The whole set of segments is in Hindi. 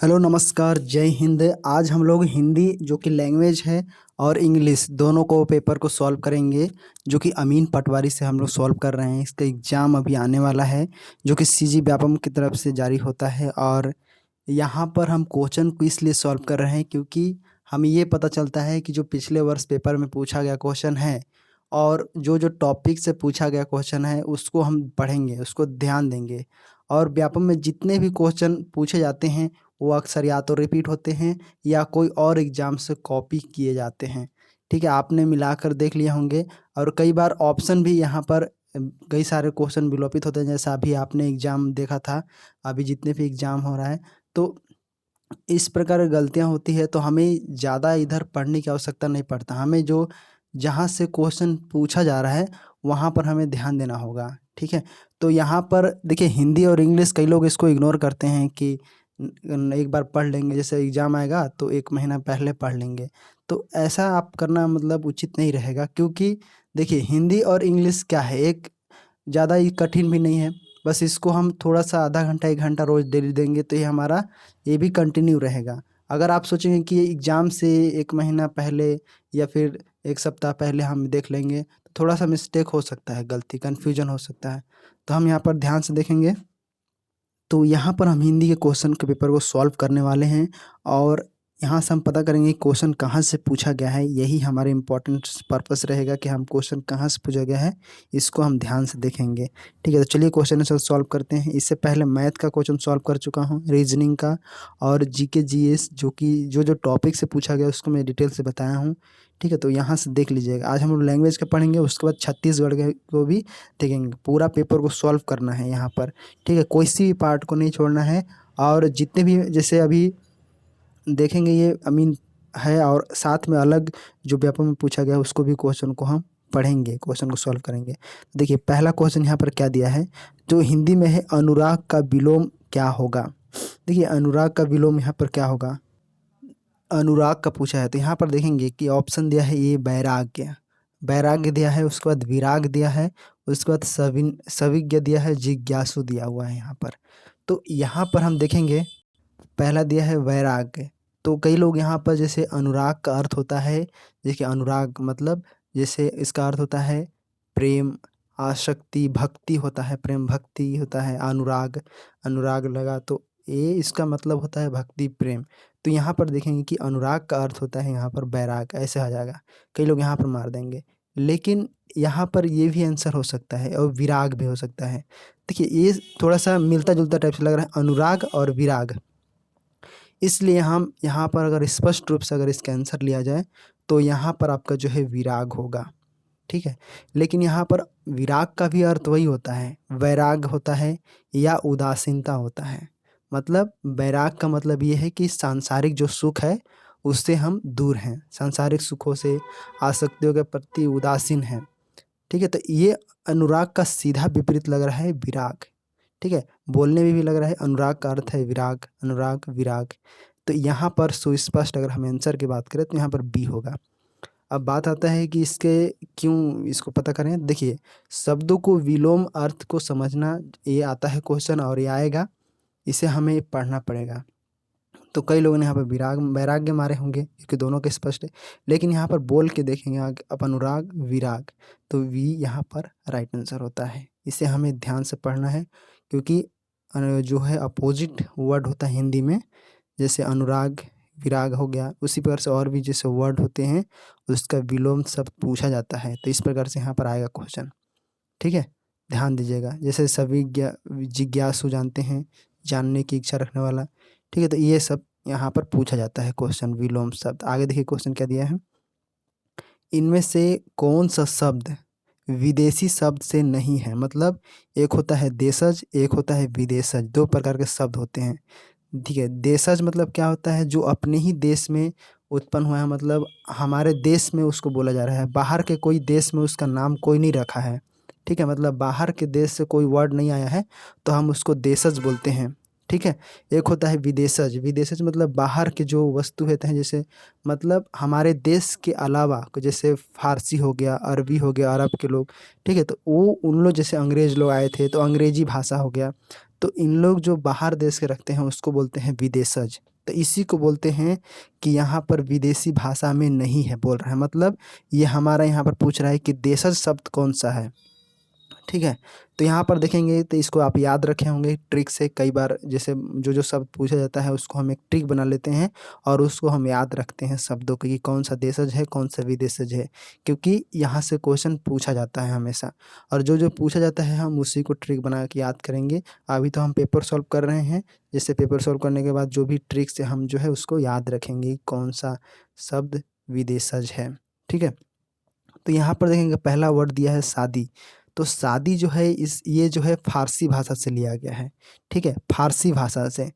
हेलो नमस्कार जय हिंद। आज हम लोग हिंदी जो कि लैंग्वेज है और इंग्लिश दोनों को पेपर को सॉल्व करेंगे, जो कि अमीन पटवारी से हम लोग सॉल्व कर रहे हैं। इसका एग्ज़ाम अभी आने वाला है जो कि सीजी व्यापम की तरफ से जारी होता है। और यहाँ पर हम क्वेश्चन को इसलिए सॉल्व कर रहे हैं क्योंकि हमें ये पता चलता है कि जो पिछले वर्ष पेपर में पूछा गया क्वेश्चन है और जो जो टॉपिक से पूछा गया क्वेश्चन है उसको हम पढ़ेंगे, उसको ध्यान देंगे। और व्यापम में जितने भी क्वेश्चन पूछे जाते हैं वो अक्सर या तो रिपीट होते हैं या कोई और एग्ज़ाम से कॉपी किए जाते हैं। ठीक है, आपने मिलाकर देख लिए होंगे। और कई बार ऑप्शन भी यहाँ पर कई सारे क्वेश्चन विलोपित होते हैं, जैसा अभी आपने एग्ज़ाम देखा था, अभी जितने भी एग्ज़ाम हो रहा है। तो इस प्रकार गलतियाँ होती है, तो हमें ज़्यादा इधर पढ़ने की आवश्यकता नहीं पड़ता। हमें जो जहाँ से क्वेश्चन पूछा जा रहा है वहाँ पर हमें ध्यान देना होगा। ठीक है, तो यहाँ पर देखिए हिंदी और इंग्लिश कई लोग इसको इग्नोर करते हैं कि एक बार पढ़ लेंगे, जैसे एग्ज़ाम आएगा तो 1 महीना पहले पढ़ लेंगे। तो ऐसा आप करना मतलब उचित नहीं रहेगा, क्योंकि देखिए हिंदी और इंग्लिश क्या है, एक ज़्यादा ही कठिन भी नहीं है। बस इसको हम थोड़ा-सा आधा घंटा 1 घंटा रोज़ डेली देंगे तो ये हमारा ये भी कंटिन्यू रहेगा। अगर आप सोचेंगे कि एग्ज़ाम से 1 महीना पहले या फिर 1 सप्ताह पहले हम देख लेंगे, तो थोड़ा-सा मिस्टेक हो सकता है, गलती कन्फ्यूजन हो सकता है। तो हम यहाँ पर ध्यान से देखेंगे। तो यहाँ पर हम हिंदी के क्वेश्चन के पेपर को सॉल्व करने वाले हैं और यहाँ से हम पता करेंगे क्वेश्चन कहाँ से पूछा गया है। यही हमारे इम्पोर्टेंट पर्पस रहेगा कि हम क्वेश्चन कहाँ से पूछा गया है, इसको हम ध्यान से देखेंगे। ठीक है, तो चलिए क्वेश्चन आंसर सॉल्व करते हैं। इससे पहले मैथ का क्वेश्चन सॉल्व कर चुका हूँ, रीजनिंग का और जीके जीएस, जो कि जो टॉपिक से पूछा गया उसको मैं डिटेल से बताया हूँ। ठीक है, तो यहाँ से देख लीजिएगा। आज हम लोग लैंग्वेज का पढ़ेंगे, उसके बाद छत्तीसगढ़ के को भी देखेंगे। पूरा पेपर को सॉल्व करना है यहाँ पर। ठीक है, कोई सी भी पार्ट को नहीं छोड़ना है। और जितने भी जैसे अभी देखेंगे ये अमीन है, और साथ में अलग जो व्यापम में पूछा गया है उसको भी क्वेश्चन को हम पढ़ेंगे, क्वेश्चन को सॉल्व करेंगे। देखिए पहला क्वेश्चन यहाँ पर क्या दिया है, जो हिंदी में है, अनुराग का विलोम क्या होगा। देखिए अनुराग का विलोम यहाँ पर क्या होगा, अनुराग का पूछा है तो यहाँ पर देखेंगे कि ऑप्शन दिया है ये वैराग्य, वैराग्य दिया है, उसके बाद विराग दिया है, उसके बाद सविज्ञ दिया है, जिज्ञासु दिया हुआ है यहाँ पर। तो यहाँ पर हम देखेंगे पहला दिया है वैराग्य। तो कई लोग यहाँ पर जैसे अनुराग का अर्थ होता है, देखिए अनुराग मतलब जैसे इसका अर्थ होता है प्रेम, आसक्ति, भक्ति होता है, प्रेम भक्ति होता है, अनुराग, अनुराग लगा तो ये इसका मतलब होता है भक्ति प्रेम। तो यहाँ पर देखेंगे कि अनुराग का अर्थ होता है यहाँ पर वैराग, ऐसे आ जाएगा। कई लोग यहाँ पर मार देंगे, लेकिन यहाँ पर ये भी आंसर हो सकता है और विराग भी हो सकता है। देखिए ये थोड़ा सा मिलता जुलता टाइप से लग रहा है, अनुराग और विराग। इसलिए हम यहाँ पर अगर स्पष्ट रूप से अगर इसका आंसर लिया जाए तो यहाँ पर आपका जो है विराग होगा। ठीक है, लेकिन यहाँ पर विराग का भी अर्थ वही होता है, वैराग होता है या उदासीनता होता है। मतलब वैराग का मतलब ये है कि सांसारिक जो सुख है उससे हम दूर हैं, सांसारिक सुखों से, आसक्तियों के प्रति उदासीन हैं। ठीक है, तो ये अनुराग का सीधा विपरीत लग रहा है विराग। ठीक है, बोलने में भी लग रहा है अनुराग का अर्थ है विराग, अनुराग विराग। तो यहाँ पर सुस्पष्ट अगर हम आंसर की बात करें तो यहाँ पर बी होगा। अब बात आता है कि इसके क्यों इसको पता करें। देखिए शब्दों को विलोम अर्थ को समझना, ये आता है क्वेश्चन और ये आएगा, इसे हमें पढ़ना पड़ेगा। तो कई लोगों ने यहाँ पर विराग वैराग्य मारे होंगे क्योंकि दोनों के स्पष्ट है, लेकिन यहाँ पर बोल के देखेंगे आगे अब अनुराग विराग, तो वी यहाँ पर राइट आंसर होता है। इसे हमें ध्यान से पढ़ना है क्योंकि जो है अपोजिट वर्ड होता है हिंदी में, जैसे अनुराग विराग हो गया, उसी प्रकार से और भी जैसे वर्ड होते हैं उसका विलोम शब्द पूछा जाता है। तो इस प्रकार से यहाँ पर आएगा क्वेश्चन। ठीक है, ध्यान दीजिएगा। जैसे सभी जिज्ञासु जानते हैं, जानने की इच्छा रखने वाला। ठीक है, तो ये सब यहाँ पर पूछा जाता है क्वेश्चन, विलोम शब्द। आगे देखिए क्वेश्चन क्या दिया है, इनमें से कौन सा शब्द विदेशी शब्द से नहीं है। मतलब एक होता है देशज, एक होता है विदेशज, दो प्रकार के शब्द होते हैं। ठीक है, देशज मतलब क्या होता है, जो अपने ही देश में उत्पन्न हुआ है, मतलब हमारे देश में उसको बोला जा रहा है, बाहर के कोई देश में उसका नाम कोई नहीं रखा है। ठीक है, मतलब बाहर के देश से कोई वर्ड नहीं आया है तो हम उसको देशज बोलते हैं। ठीक है, एक होता है विदेशज, विदेशज मतलब बाहर के जो वस्तु होते हैं, जैसे मतलब हमारे देश के अलावा, जैसे फारसी हो गया, अरबी हो गया, अरब के लोग। ठीक है, तो वो उन लोग जैसे अंग्रेज लोग आए थे तो अंग्रेजी भाषा हो गया, तो इन लोग जो बाहर देश के रखते हैं उसको बोलते हैं विदेशज। तो इसी को बोलते हैं कि यहाँ पर विदेशी भाषा में नहीं है बोल रहा है, मतलब ये हमारा यहाँ पर पूछ रहा है कि देशज शब्द कौन सा है। ठीक है, तो यहाँ पर देखेंगे तो इसको आप याद रखे होंगे ट्रिक से, कई बार जैसे जो शब्द पूछा जाता है उसको हम एक ट्रिक बना लेते हैं और उसको हम याद रखते हैं शब्दों को कि कौन सा देशज है कौन सा विदेशज है, क्योंकि यहाँ से क्वेश्चन पूछा जाता है हमेशा। और जो पूछा जाता है हम उसी को ट्रिक बना के याद करेंगे। अभी तो हम पेपर सॉल्व कर रहे हैं, जैसे पेपर सॉल्व करने के बाद जो भी ट्रिक से हम जो है उसको याद रखेंगे कौन सा शब्द विदेशज है। ठीक है, तो यहाँ पर देखेंगे पहला वर्ड दिया है शादी। तो शादी जो है ये जो है फ़ारसी भाषा से लिया गया है। ठीक है, फ़ारसी भाषा से।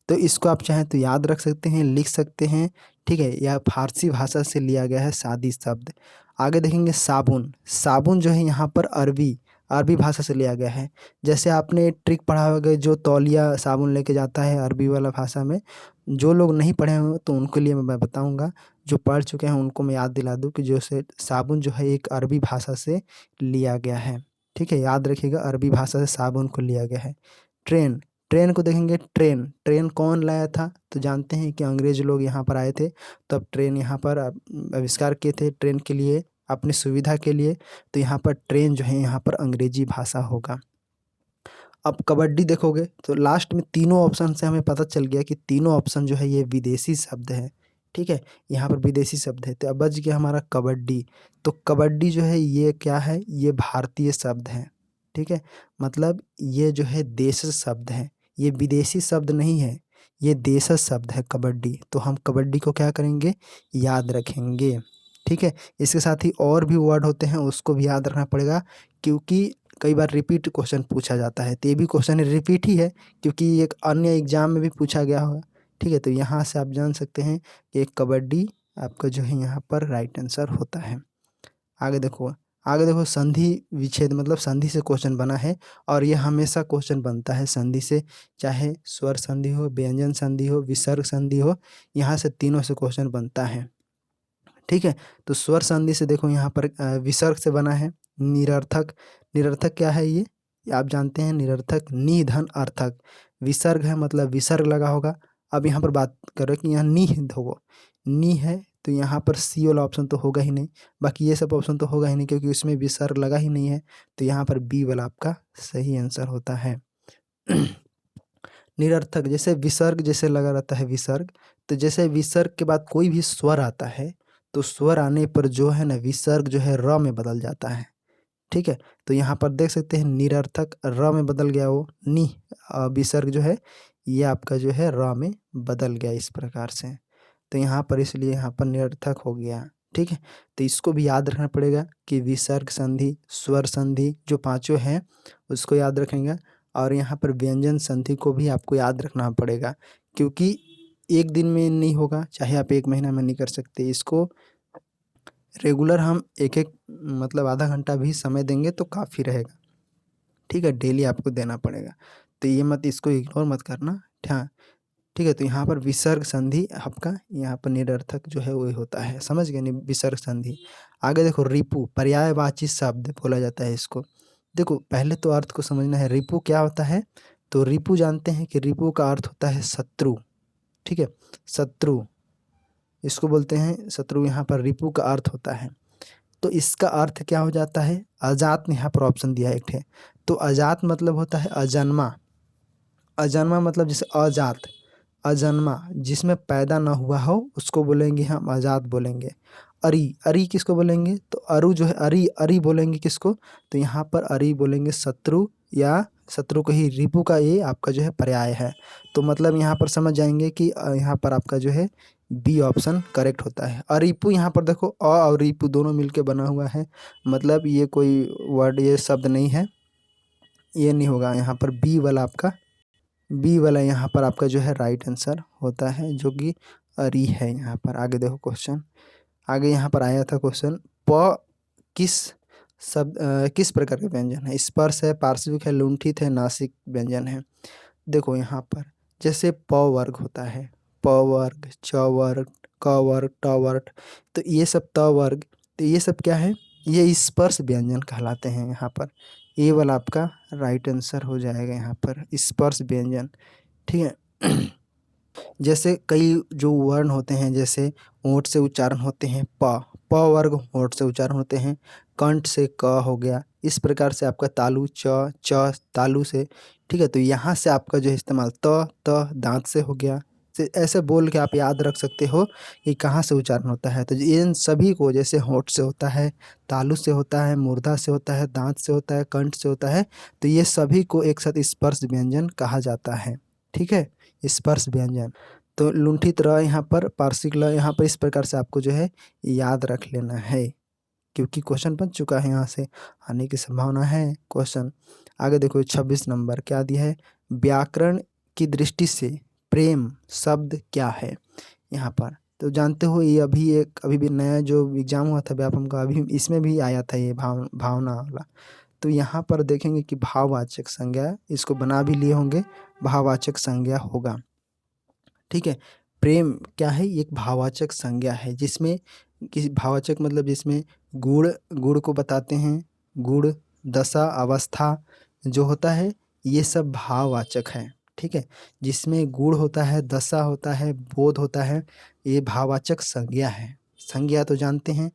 तो इसको आप चाहें तो याद रख सकते हैं, लिख सकते हैं। ठीक है, यह फ़ारसी भाषा से लिया गया है शादी शब्द। आगे देखेंगे साबुन। साबुन जो है यहाँ पर अरबी अरबी भाषा से लिया गया है। जैसे आपने ट्रिक पढ़ा होगा, जो तौलिया साबुन लेके जाता है अरबी वाला भाषा में। जो लोग नहीं पढ़े हों तो उनके लिए मैं बताऊँगा, जो पढ़ चुके हैं उनको मैं याद दिला दूँ कि जो से साबुन जो है एक अरबी भाषा से लिया गया है। ठीक है, याद रखिएगा अरबी भाषा से साबुन को लिया गया है। ट्रेन। ट्रेन को देखेंगे, ट्रेन ट्रेन कौन लाया था, तो जानते हैं कि अंग्रेज लोग यहाँ पर आए थे, तब ट्रेन यहाँ पर आविष्कार किए थे ट्रेन के लिए, अपनी सुविधा के लिए। तो यहाँ पर ट्रेन जो है यहाँ पर अंग्रेजी भाषा होगा। अब कबड्डी देखोगे तो लास्ट में तीनों ऑप्शन से हमें पता चल गया कि तीनों ऑप्शन जो है ये विदेशी शब्द है। ठीक है, यहाँ पर विदेशी शब्द है। तो अब बच गया हमारा कबड्डी। तो कबड्डी जो है ये क्या है, ये भारतीय शब्द है। ठीक है, मतलब ये जो है देशज शब्द है, ये विदेशी शब्द नहीं है, ये देशज शब्द है कबड्डी। तो हम कबड्डी को क्या करेंगे, याद रखेंगे। ठीक है, इसके साथ ही और भी वर्ड होते हैं उसको भी याद रखना पड़ेगा, क्योंकि कई बार रिपीट क्वेश्चन पूछा जाता है। तो ये भी क्वेश्चन रिपीट ही है, क्योंकि एक अन्य एग्जाम में भी पूछा गया होगा। ठीक है, तो यहाँ से आप जान सकते हैं कि कबड्डी आपका जो है यहाँ पर राइट आंसर होता है। आगे देखो, आगे देखो संधि विच्छेद, मतलब संधि से क्वेश्चन बना है और ये हमेशा क्वेश्चन बनता है संधि से, चाहे स्वर संधि हो, व्यंजन संधि हो, विसर्ग संधि हो, यहाँ से तीनों से क्वेश्चन बनता है। ठीक है, तो स्वर संधि से देखो यहाँ पर विसर्ग से बना है निरर्थक। निरर्थक क्या है ये आप जानते हैं, निरर्थक नि धन अर्थक। विसर्ग है मतलब विसर्ग लगा होगा। अब यहाँ पर बात करें कि यहाँ नी होगा, नी है तो यहाँ पर सी वाला ऑप्शन तो होगा ही नहीं, बाकी ये सब ऑप्शन तो होगा ही नहीं क्योंकि उसमें विसर्ग लगा ही नहीं है। तो यहाँ पर बी वाला आपका सही आंसर होता है। निरर्थक जैसे विसर्ग जैसे लगा रहता है विसर्ग, तो जैसे विसर्ग के बाद कोई भी स्वर आता है तो स्वर आने पर जो है ना विसर्ग जो है र में बदल जाता है। ठीक है, तो यहाँ पर देख सकते हैं निरर्थक र में बदल गया, वो नी विसर्ग जो है ये आपका जो है र में बदल गया इस प्रकार से। तो यहाँ पर इसलिए यहाँ पर निरर्थक हो गया। ठीक है, तो इसको भी याद रखना पड़ेगा कि विसर्ग संधि, स्वर संधि जो पांचों हैं उसको याद रखेंगे। और यहाँ पर व्यंजन संधि को भी आपको याद रखना पड़ेगा, क्योंकि एक दिन में नहीं होगा, चाहे आप एक महीना में नहीं कर सकते इसको। रेगुलर हम एक एक मतलब आधा घंटा भी समय देंगे तो काफ़ी रहेगा। ठीक है, डेली आपको देना पड़ेगा, तो ये मत इसको इग्नोर मत करना। हाँ, ठीक है, तो यहाँ पर विसर्ग संधि आपका यहाँ पर निरर्थक जो है वही होता है, समझ गए नहीं, विसर्ग संधि। आगे देखो रिपु, पर्यायवाची शब्द बोला जाता है इसको। देखो पहले तो अर्थ को समझना है, रिपु क्या होता है। तो रिपु जानते हैं कि रिपु का अर्थ होता है शत्रु। ठीक है, शत्रु इसको बोलते हैं शत्रु, यहाँ पर रिपु का अर्थ होता है। तो इसका अर्थ क्या हो जाता है, अजात यहाँ पर ऑप्शन दिया है एक है। तो अजात मतलब होता है अजन्मा। अजन्मा मतलब जैसे अजात, अजन्मा जिसमें पैदा ना हुआ हो उसको बोलेंगे हम अजात बोलेंगे। अरी, अरी किसको बोलेंगे, तो अरु जो है अरी, अरी बोलेंगे किसको, तो यहाँ पर अरी बोलेंगे शत्रु, या शत्रु को ही रिपु का ये आपका जो है पर्याय है। तो मतलब यहाँ पर समझ जाएंगे कि यहाँ पर आपका जो है बी ऑप्शन करेक्ट होता है। अरिपु यहाँ पर देखो अ और रिपु दोनों मिलके बना हुआ है, मतलब ये कोई वर्ड ये शब्द नहीं है, ये नहीं होगा। यहाँ पर बी वाला आपका, बी वाला यहाँ पर आपका जो है राइट आंसर होता है, जो कि अरी है यहाँ पर। आगे देखो क्वेश्चन, आगे यहाँ पर आया था क्वेश्चन, प किस शब्द किस प्रकार के व्यंजन है। स्पर्श है, पार्श्विक है, लुंठित है, नासिक व्यंजन है। देखो यहाँ पर जैसे प वर्ग होता है, प वर्ग, च वर्ग, क वर्ग, ट वर्ग, तो ये सब त वर्ग, तो ये सब क्या है, ये स्पर्श व्यंजन कहलाते हैं। यहाँ पर ये वाला आपका राइट आंसर हो जाएगा यहाँ पर स्पर्श व्यंजन। ठीक है, जैसे कई जो वर्ण होते हैं, जैसे ओंठ से उच्चारण होते हैं प वर्ग ओंठ से उच्चारण होते हैं, कंठ से क हो गया, इस प्रकार से आपका तालु च तालु से, ठीक है। तो यहाँ से आपका जो है इस्तेमाल त दांत से हो गया। ऐसे बोल के आप याद रख सकते हो कि कहाँ से उच्चारण होता है। तो इन सभी को, जैसे होंठ से होता है, तालु से होता है, मूर्धा से होता है, दांत से होता है, कंठ से होता है, तो ये सभी को एक साथ स्पर्श व्यंजन कहा जाता है, ठीक है, स्पर्श व्यंजन। तो लुंठित र यहाँ पर, पार्श्विक ल यहाँ पर, इस प्रकार से आपको जो है याद रख लेना है, क्योंकि क्वेश्चन बन चुका है, यहाँ से आने की संभावना है क्वेश्चन। आगे देखो 26 नंबर क्या दिया है, व्याकरण की दृष्टि से प्रेम शब्द क्या है यहाँ पर। तो जानते हो ये अभी भी नया जो एग्जाम हुआ था व्यापम का, अभी इसमें भी आया था ये भावना वाला। तो यहाँ पर देखेंगे कि भाववाचक संज्ञा, इसको बना भी लिए होंगे, भाववाचक संज्ञा होगा, ठीक है। प्रेम क्या है, एक भाववाचक संज्ञा है, जिसमें किसी भाववाचक मतलब जिसमें गुण को बताते हैं, गुण, दशा, अवस्था जो होता है, ये सब भाववाचक है, ठीक है। जिसमें गुण होता है, दशा होता है, बोध होता है, ये भाववाचक संज्ञा है। संज्ञा तो जानते हैं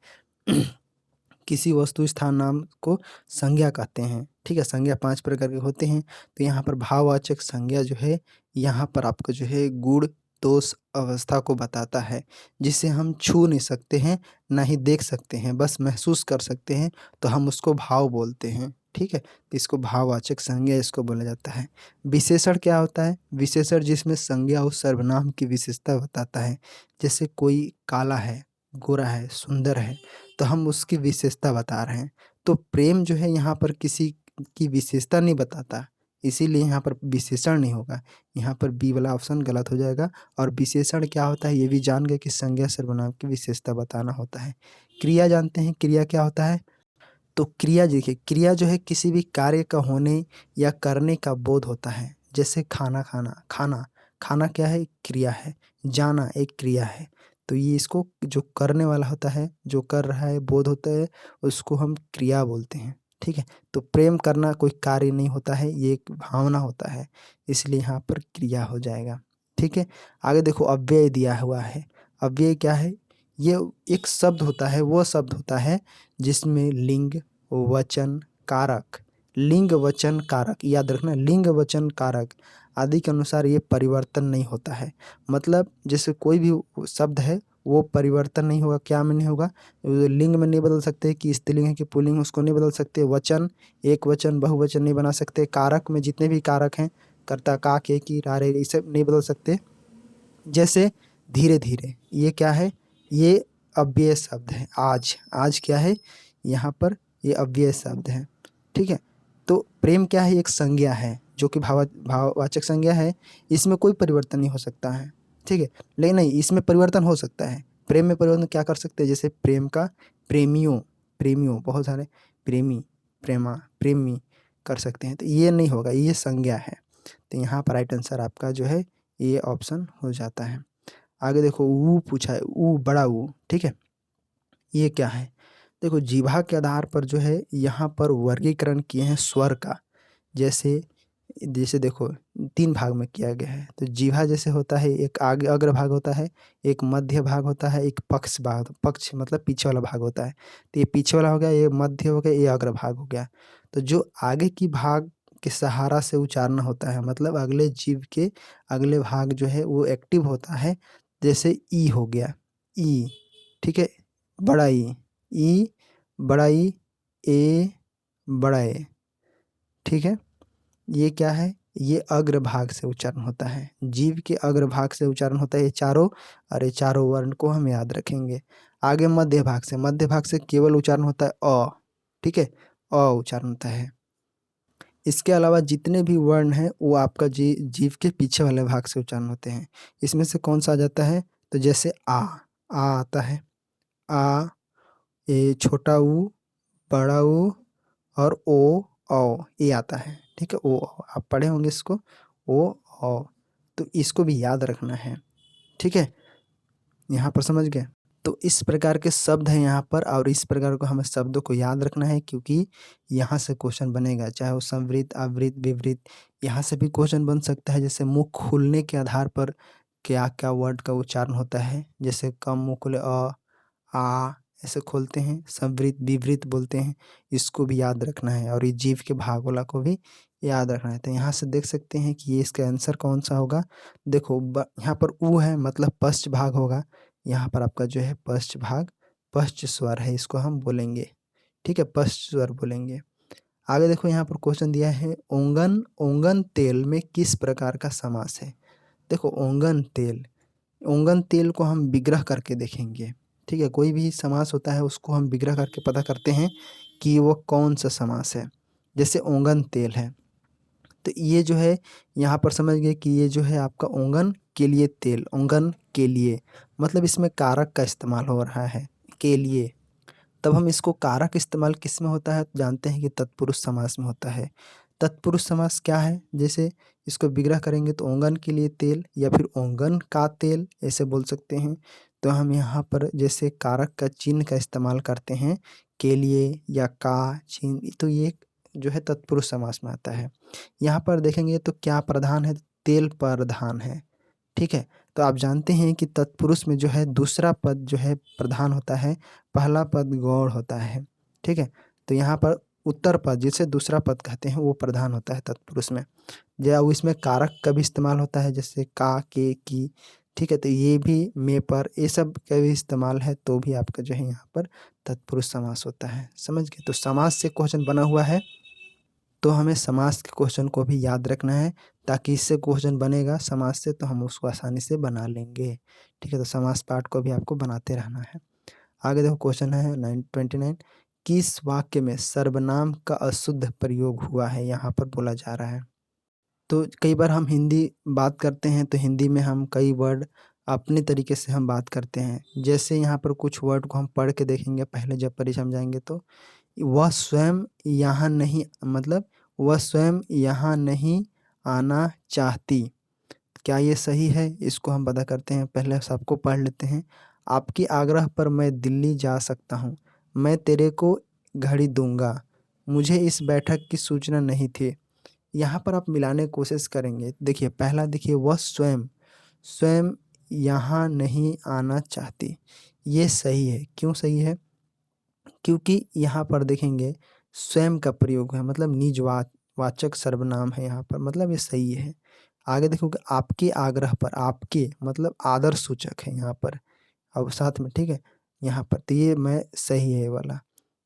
किसी वस्तु स्थान नाम को संज्ञा कहते हैं, ठीक है। संज्ञा 5 प्रकार के होते हैं। तो यहाँ पर भाववाचक संज्ञा जो है, यहाँ पर आपको जो है गुण, दोष, अवस्था को बताता है, जिसे हम छू नहीं सकते हैं, ना ही देख सकते हैं, बस महसूस कर सकते हैं, तो हम उसको भाव बोलते हैं, ठीक है। तो इसको भाववाचक संज्ञा इसको बोला जाता है। विशेषण क्या होता है, विशेषण जिसमें संज्ञा और सर्वनाम की विशेषता बताता है। जैसे कोई काला है, गोरा है, सुंदर है, तो हम उसकी विशेषता बता रहे हैं। तो प्रेम जो है यहाँ पर किसी की विशेषता नहीं बताता, इसीलिए यहाँ पर विशेषण नहीं होगा, यहाँ पर बी वाला ऑप्शन गलत हो जाएगा। और विशेषण क्या होता है ये भी जान गए कि संज्ञा सर्वनाम की विशेषता बताना होता है। क्रिया जानते हैं, क्रिया क्या होता है। तो क्रिया देखिए, क्रिया जो है किसी भी कार्य का होने या करने का बोध होता है। जैसे खाना खाना, खाना क्या है, क्रिया है। जाना एक क्रिया है। तो ये इसको जो करने वाला होता है, जो कर रहा है, बोध होता है, उसको हम क्रिया बोलते हैं, ठीक है। तो प्रेम करना कोई कार्य नहीं होता है, ये एक भावना होता है, इसलिए यहाँ पर क्रिया हो जाएगा, ठीक है। आगे देखो अव्यय दिया हुआ है। अव्यय क्या है, ये एक शब्द होता है, वो शब्द होता है जिसमें लिंग, वचन, कारक, लिंग, वचन, कारक, याद रखना, लिंग, वचन, कारक आदि के अनुसार ये परिवर्तन नहीं होता है। मतलब जैसे कोई भी शब्द है वो परिवर्तन नहीं होगा, क्या में नहीं होगा, लिंग में नहीं बदल सकते कि स्त्रीलिंग है कि पुल्लिंग, उसको नहीं बदल सकते। वचन, एक वचन, बहुवचन नहीं बना सकते। कारक में जितने भी कारक हैं, कर्ता, का, के, की, रा, रे, ये सब नहीं बदल सकते। जैसे धीरे धीरे, ये क्या है, ये अव्यय शब्द है। आज क्या है, यहाँ पर ये अव्यय शब्द है, ठीक है। तो प्रेम क्या है, एक संज्ञा है जो कि भाववाचक संज्ञा है, इसमें कोई परिवर्तन नहीं हो सकता है, ठीक है। लेकिन नहीं, इसमें परिवर्तन हो सकता है। प्रेम में परिवर्तन क्या कर सकते हैं, जैसे प्रेम का प्रेमियों, प्रेमियों बहुत सारे, प्रेमी, प्रेमा, प्रेमी कर सकते हैं, तो ये नहीं होगा, ये संज्ञा है। तो यहाँ पर राइट आंसर आपका जो है ये ऑप्शन हो जाता है। आगे देखो ऊ पूछा है, ऊ बड़ा ऊ, ठीक है। ये क्या है, देखो जीभा के आधार पर जो है यहाँ पर वर्गीकरण किए हैं स्वर का। जैसे जैसे देखो 3 भाग में किया गया है। तो जीभा जैसे होता है, एक आगे अग्र भाग होता है, एक मध्य भाग होता है, एक पक्ष भाग, पक्ष मतलब पीछे वाला भाग होता है। तो ये पीछे वाला हो गया, ये मध्य हो गया, ये अग्र भाग हो गया। तो जो आगे की भाग के सहारा से उच्चारण होता है, मतलब अगले जीभ के अगले भाग जो है वो एक्टिव होता है। जैसे ई हो गया, ई, ठीक है, बड़ा ई, बड़ा ई, ए, बड़ा ए, ठीक है। ये क्या है, ये अग्र भाग से उच्चारण होता है, जीव के अग्र भाग से उच्चारण होता है ये चारों, और ये चारों वर्ण को हम याद रखेंगे। आगे मध्य भाग से, मध्य भाग से केवल उच्चारण होता है अ, ठीक है, अ उच्चारण होता है। इसके अलावा जितने भी वर्ण हैं वो आपका जीव के पीछे वाले भाग से उच्चारण होते हैं। इसमें से कौन सा आ जाता है, तो जैसे आ आता है, आ, ये छोटा ऊ, बड़ा ऊ, और ओ, औ ये आता है, ठीक है। ओ औ आप पढ़े होंगे इसको, ओ औ, तो इसको भी याद रखना है, ठीक है। यहाँ पर समझ गए। तो इस प्रकार के शब्द हैं यहाँ पर, और इस प्रकार को हमें शब्दों को याद रखना है, क्योंकि यहाँ से क्वेश्चन बनेगा, चाहे वो संवृत, आवृत, विवृत, यहाँ से भी क्वेश्चन बन सकता है। जैसे मुख खुलने के आधार पर क्या क्या वर्ड का उच्चारण होता है, जैसे कम मुँह खोले आ ऐसे खोलते हैं, संवृत विवृत बोलते हैं, इसको भी याद रखना है और ये जीभ के भाग वाला को भी याद रखना है। तो यहाँ से देख सकते हैं कि ये इसका आंसर कौन सा होगा। देखो यहाँ पर ऊ है मतलब पश्च भाग होगा, यहाँ पर आपका जो है पश्च भाग पश्च स्वर है, इसको हम बोलेंगे, ठीक है, पश्च स्वर बोलेंगे। आगे देखो यहाँ पर क्वेश्चन दिया है ओंगन ओंगन तेल में किस प्रकार का समास है। देखो ओंगन तेल को हम विग्रह करके देखेंगे, ठीक है, कोई भी समास होता है उसको हम विग्रह करके पता करते हैं कि वो कौन सा समास है। जैसे ओंगन तेल है तो ये जो है यहाँ पर समझ गए कि ये जो है आपका ओंगन के लिए तेल, ओंगन के लिए मतलब इसमें कारक का इस्तेमाल हो रहा है के लिए। तब हम इसको कारक इस्तेमाल किस में होता है, जानते हैं कि तत्पुरुष समास में होता है। तत्पुरुष समास क्या है, जैसे इसको विग्रह करेंगे तो ओंगन के लिए तेल या फिर ओंगन का तेल ऐसे बोल सकते हैं। तो हम यहाँ पर जैसे कारक का चिन्ह का इस्तेमाल करते हैं के लिए या का चिन्ह, तो ये जो है तत्पुरुष समास में आता है। यहाँ पर देखेंगे तो क्या प्रधान है, तेल प्रधान है, ठीक है। तो आप जानते हैं कि तत्पुरुष में जो है दूसरा पद जो है प्रधान होता है, पहला पद गौड़ होता है, ठीक है। तो यहाँ पर उत्तर पद जिसे दूसरा पद कहते हैं वो प्रधान होता है तत्पुरुष में। जो इसमें कारक का भी इस्तेमाल होता है जैसे का के की, ठीक है। तो ये भी में पर ये सब का भी इस्तेमाल है तो भी आपका जो है यहाँ पर तत्पुरुष समास होता है, समझ गए। तो समास से क्वेश्चन बना हुआ है तो हमें समास के क्वेश्चन को भी याद रखना है ताकि इससे क्वेश्चन बनेगा समास से तो हम उसको आसानी से बना लेंगे, ठीक है। तो समास पार्ट को भी आपको बनाते रहना है। आगे देखो क्वेश्चन है 29, किस वाक्य में सर्वनाम का अशुद्ध प्रयोग हुआ है, यहाँ पर बोला जा रहा है। तो कई बार हम हिंदी बात करते हैं तो हिंदी में हम कई वर्ड अपने तरीके से हम बात करते हैं, जैसे यहाँ पर कुछ वर्ड को हम पढ़ के देखेंगे पहले जब परीक्षा में जाएंगे। तो वह स्वयं यहाँ नहीं मतलब वह स्वयं यहाँ नहीं आना चाहती, क्या ये सही है, इसको हम पता करते हैं। पहले सबको पढ़ लेते हैं। आपके आग्रह पर मैं दिल्ली जा सकता हूँ, मैं तेरे को घड़ी दूंगा, मुझे इस बैठक की सूचना नहीं थी। यहाँ पर आप मिलाने की कोशिश करेंगे, देखिए पहला देखिए वह स्वयं स्वयं यहाँ नहीं आना चाहती, ये सही है। क्यों सही है, क्योंकि यहाँ पर देखेंगे स्वयं का प्रयोग है मतलब वाचक सर्वनाम है यहाँ पर, मतलब ये सही है। आगे देखोगे आपके आग्रह पर, आपके मतलब आदर सूचक है यहाँ पर और साथ में, ठीक है, यहाँ पर तो ये मैं सही है ये वाला,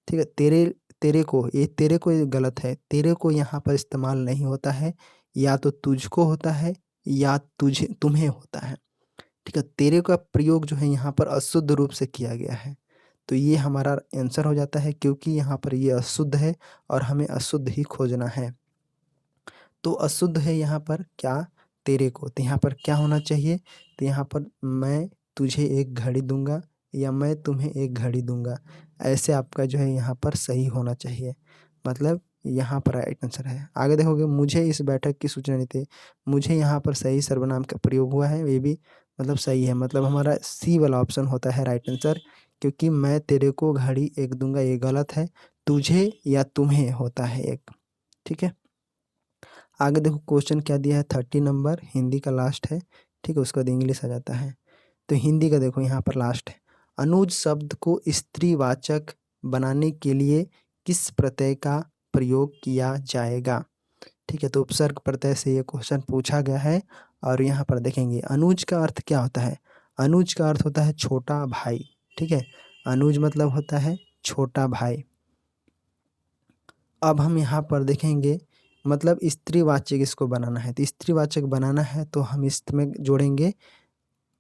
ठीक है। तेरे तेरे को ये गलत है, तेरे को यहाँ पर इस्तेमाल नहीं होता है, या तो तुझको होता है या तुझे तुम्हें होता है, ठीक है। तेरे का प्रयोग जो है यहाँ पर अशुद्ध रूप से किया गया है तो ये हमारा आंसर हो जाता है क्योंकि यहाँ पर ये अशुद्ध है और हमें अशुद्ध ही खोजना है। तो अशुद्ध है यहाँ पर क्या, तेरे को, तो यहाँ पर क्या होना चाहिए, तो यहाँ पर मैं तुझे एक घड़ी दूंगा या मैं तुम्हें एक घड़ी दूंगा, ऐसे आपका जो है यहाँ पर सही होना चाहिए, मतलब यहाँ पर राइट आंसर है। आगे देखोगे मुझे इस बैठक की सूचना नहीं थी, मुझे यहाँ पर सही सर्वनाम का प्रयोग हुआ है, ये भी मतलब सही है, मतलब हमारा सी वाला ऑप्शन होता है राइट आंसर, क्योंकि मैं तेरे को घड़ी एक दूंगा ये गलत है, तुझे या तुम्हें होता है एक, ठीक है। आगे देखो क्वेश्चन क्या दिया है 30 नंबर, हिंदी का लास्ट है, ठीक है, उसके बाद इंग्लिश आ जाता है। तो हिंदी का देखो यहाँ पर लास्ट है, अनुज शब्द को स्त्रीवाचक बनाने के लिए किस प्रत्यय का प्रयोग किया जाएगा, ठीक है। तो उपसर्ग प्रत्यय से ये क्वेश्चन पूछा गया है और यहाँ पर देखेंगे अनुज का अर्थ क्या होता है, अनुज का अर्थ होता है छोटा भाई, ठीक है, अनुज मतलब होता है छोटा भाई। अब हम यहाँ पर देखेंगे मतलब स्त्रीवाचक इसको बनाना है, तो स्त्रीवाचक बनाना है तो हम इसमें जोड़ेंगे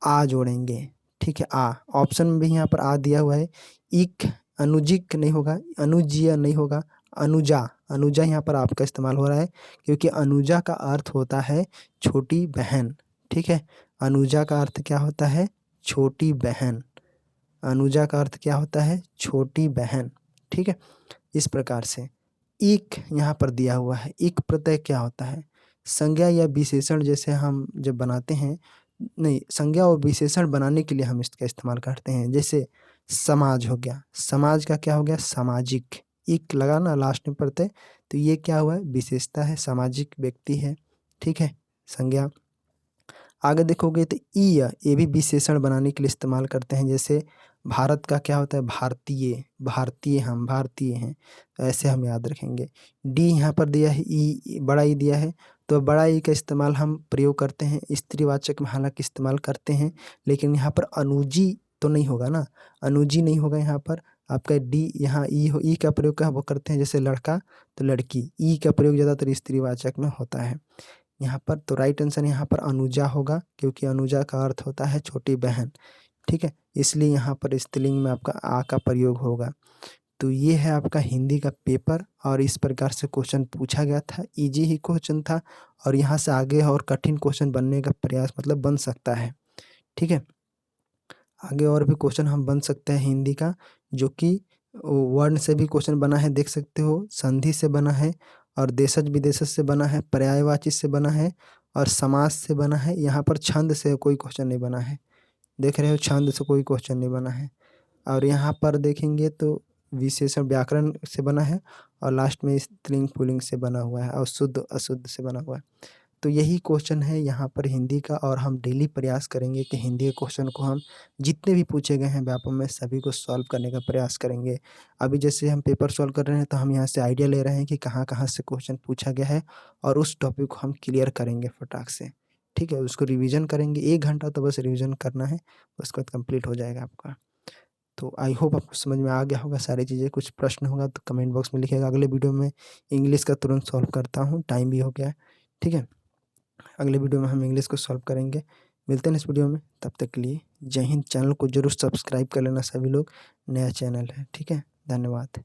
आ जोड़ेंगे, ठीक है। आ ऑप्शन में भी यहाँ पर आ दिया हुआ है, इक अनुजिक नहीं होगा, अनुजीय नहीं होगा, अनुजा अनुजा यहाँ पर आपका इस्तेमाल हो रहा है क्योंकि अनुजा का अर्थ होता है छोटी बहन, ठीक है। अनुजा का अर्थ क्या होता है, छोटी बहन, अनुजा का अर्थ क्या होता है, छोटी बहन, ठीक है। इस प्रकार से इक यहाँ पर दिया हुआ है, इक प्रत्यय क्या होता है, संज्ञा या विशेषण जैसे हम जब बनाते हैं, नहीं संज्ञा और विशेषण बनाने के लिए हम इसका इस्तेमाल करते हैं, जैसे समाज हो गया, समाज का क्या हो गया सामाजिक, इक लगाना लास्ट में प्रत्यय, तो ये क्या हुआ है विशेषता है, सामाजिक व्यक्ति है, ठीक है, संज्ञा। आगे देखोगे तो ये भी विशेषण बनाने के लिए इस्तेमाल करते हैं। जैसे भारत का क्या होता है, भारतीय, भारतीय, हम भारतीय हैं, तो ऐसे हम याद रखेंगे। डी यहाँ पर दिया है, ई बड़ा ई दिया है, तो बड़ा ई का इस्तेमाल हम प्रयोग करते हैं स्त्रीवाचक में, हालांकि इस्तेमाल करते हैं, लेकिन यहाँ पर अनुजी तो नहीं होगा ना, अनुजी नहीं होगा यहाँ पर। आपका डी यहाँ ई हो, ई का प्रयोग का वो करते हैं, जैसे लड़का तो लड़की, ई का प्रयोग ज़्यादातर स्त्रीवाचक में होता है यहाँ पर। तो राइट आंसर यहाँ पर अनुजा होगा, क्योंकि अनुजा का अर्थ होता है छोटी बहन, ठीक है, इसलिए यहाँ पर स्त्रीलिंग में आपका आ का प्रयोग होगा। तो ये है आपका हिंदी का पेपर, और इस प्रकार से क्वेश्चन पूछा गया था, इजी ही क्वेश्चन था, और यहाँ से आगे और कठिन क्वेश्चन बनने का प्रयास मतलब बन सकता है, ठीक है। आगे और भी क्वेश्चन हम बन सकते हैं हिंदी का, जो कि वर्ण से भी क्वेश्चन बना है, देख सकते हो, संधि से बना है, और देशज विदेशज से बना है, पर्यायवाची से बना है, और समास से बना है। यहाँ पर छंद से कोई क्वेश्चन नहीं बना है, देख रहे हो, छंद से कोई क्वेश्चन नहीं बना है। और यहाँ पर देखेंगे तो विशेषण व्याकरण से बना है, और लास्ट में स्त्रीलिंग पुल्लिंग से बना हुआ है, और शुद्ध अशुद्ध से बना हुआ है। तो यही क्वेश्चन है यहाँ पर हिंदी का, और हम डेली प्रयास करेंगे कि हिंदी के क्वेश्चन को हम जितने भी पूछे गए हैं व्यापक में सभी को सॉल्व करने का प्रयास करेंगे। अभी जैसे हम पेपर सॉल्व कर रहे हैं, तो हम यहाँ से आइडिया ले रहे हैं कि कहाँ कहाँ से क्वेश्चन पूछा गया है, और उस टॉपिक को हम क्लियर करेंगे फटाक से, ठीक है। उसको रिविज़न करेंगे, 1 घंटा तो बस रिविज़न करना है, उसके बाद कंप्लीट हो जाएगा आपका। तो आई होप आपको समझ में आ गया होगा सारी चीज़ें। कुछ प्रश्न होगा तो कमेंट बॉक्स में लिखिएगा। अगले वीडियो में इंग्लिश का तुरंत सॉल्व करता हूँ, टाइम भी हो गया है, ठीक है। अगले वीडियो में हम इंग्लिश को सॉल्व करेंगे। मिलते हैं इस वीडियो में, तब तक के लिए जय हिंद। चैनल को जरूर सब्सक्राइब कर लेना सभी लोग, नया चैनल है, ठीक है। धन्यवाद।